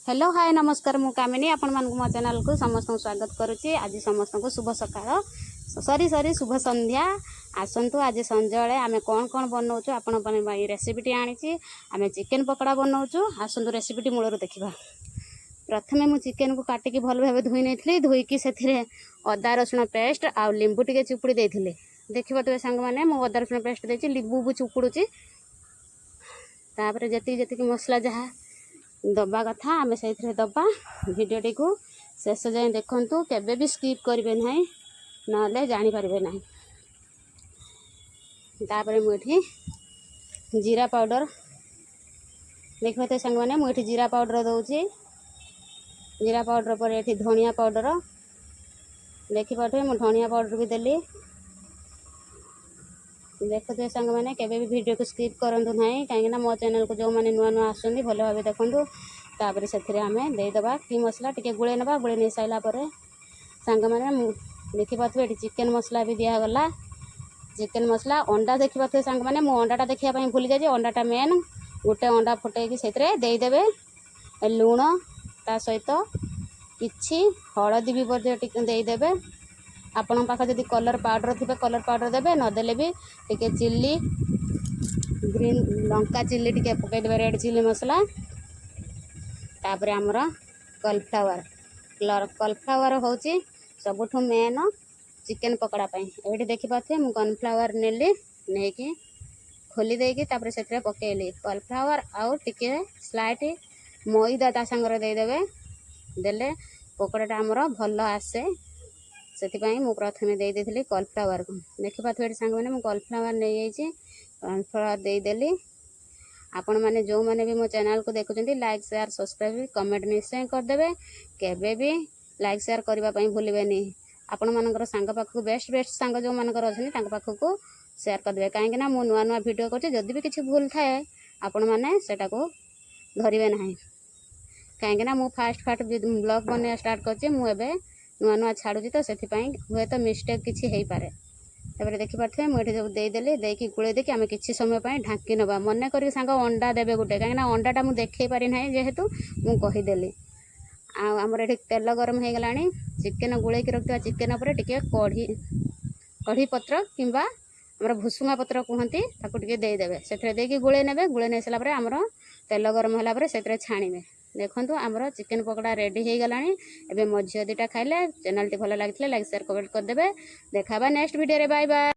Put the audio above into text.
Hello hi नमस्कार मु कामिनी आपण मानक मो चैनल को समस्त स्वागत करुच्ची। आज समस्त को शुभ सकाळ सॉरी शुभ संध्या। आसंतु आज संजय आमे कौन कौन बनाऊँ आपण रेसिपीटी आनी आमे चिकेन पकड़ा बनाऊँ। आसंतु रेसिपीटी मूलर देखा। प्रथमे मु चिकेन को काटिकी भल भाव धोई नहीं धोईकी से अदा रसुण पेस्ट आ लिंबू टे चिपुड़ी देते देखिए तो सांग मैंने मु अदा रसुण पेस्ट देती लिंबू भी चिपुड़ी तापर जी मसला जहाँ दबा कथा आम से दबा भिडटी को शेष जाए देखु केबे भी स्किप करेंगे ना ना जापारे ना। तापर मुझे जीरा पाउडर देखिए तो सांग मैंने मुझे जीरा पाउडर दूसरी जीरा पाउडर पर ये धनिया पाउडर देखिए मुझे धनिया पाउडर भी देली। देखते सांग मैंने केबे भी वीडियो को स्किप करूँ ना कहीं मो चैनल को जो मैंने नुआ नुआ आसुँच भल भाव देखूँ। तापर से आम देदेबा कि मसला टी गोले ना गोले नहीं सारापर सांग मैंने देखिपे ये चिकेन मसला भी दिगला। चिकेन मसला अंडा देखिपे सांग मैंने मु अंडाटा देखा भूली जाए अंडाटा मेन गोटे अंडा फुटेकी से देदेवे लुण ता सहित किछि हलदी भी देदेवे। आपण पाख जब कलर पाउडर थे कलर पाउडर देवे नदेले भी टिके चिल्ली ग्रीन लंका चिल्ली टिके पकईदे रेड चिल्ली मसला। तापर आमर कॉर्नफ्लावर हूँ सबुठ मेन चिकेन पकड़ापी। ये देखिपे मुझे कॉर्नफ्लावर नेली नहीं खोली देकी तापर से पकेली कॉर्नफ्लावर आउ टिके स्लाइट मैदा ता सांगर देदेवे देले पकड़ाटा आमर भल आसे से प्रथम देदी कॉर्नफ्लावर को देखिपे सांग मैंने मुझे कॉर्नफ्लावर नहीं जाइए कॉर्नफ्लावर देदेली। आपण मैंने जो मैंने भी मो चैनल को देखुं लाइक शेयर सब्सक्राइब कमेंट निश्चय करदे केबे भी लाइक शेयर करने भूलें। आपण मानकर सांग पाखक बेस्ट सांग जो मानकर अच्छा पाखक शेयर करदे कहीं मुझे नुआ नुआ वीडियो कर जदि भी किसी भूल थाए आपण मैंने सेटा को धरवे ना कहीं मु फास्ट ब्लॉग बना स्टार्ट कर मुझे नुआ नुआ छाड़ू तो से हे तो मिस्टेक किसी हो पारे। तापर देखिपे मुझे जब देदेली देकी गुड़े देकी आम कि समय ढाँकी नवा मन कर सांग अंडा देवे गोटे कहीं अंडाटा मुझे देखे पारि ना जेहेतु मुझेदेली। आमर ये तेल गरम हो गला चिकेन गोल रखा चिकेन उपर टिके कढ़ी पत्र किंबा आमर भुसुंगा पत्र कहती ताकूटे देदेवे से गोले ने गोले नहीं सारापर आमर तेल गरम होगा से छाणीबे। देखो आमर चिकेन पकड़ा रेडी हो गला। एबे मो झील 2टा खाइले चैनल टी भल लगे लाइक शेयर कमेंट करदे। देखा नेक्स्ट वीडियो रे बाय बाय।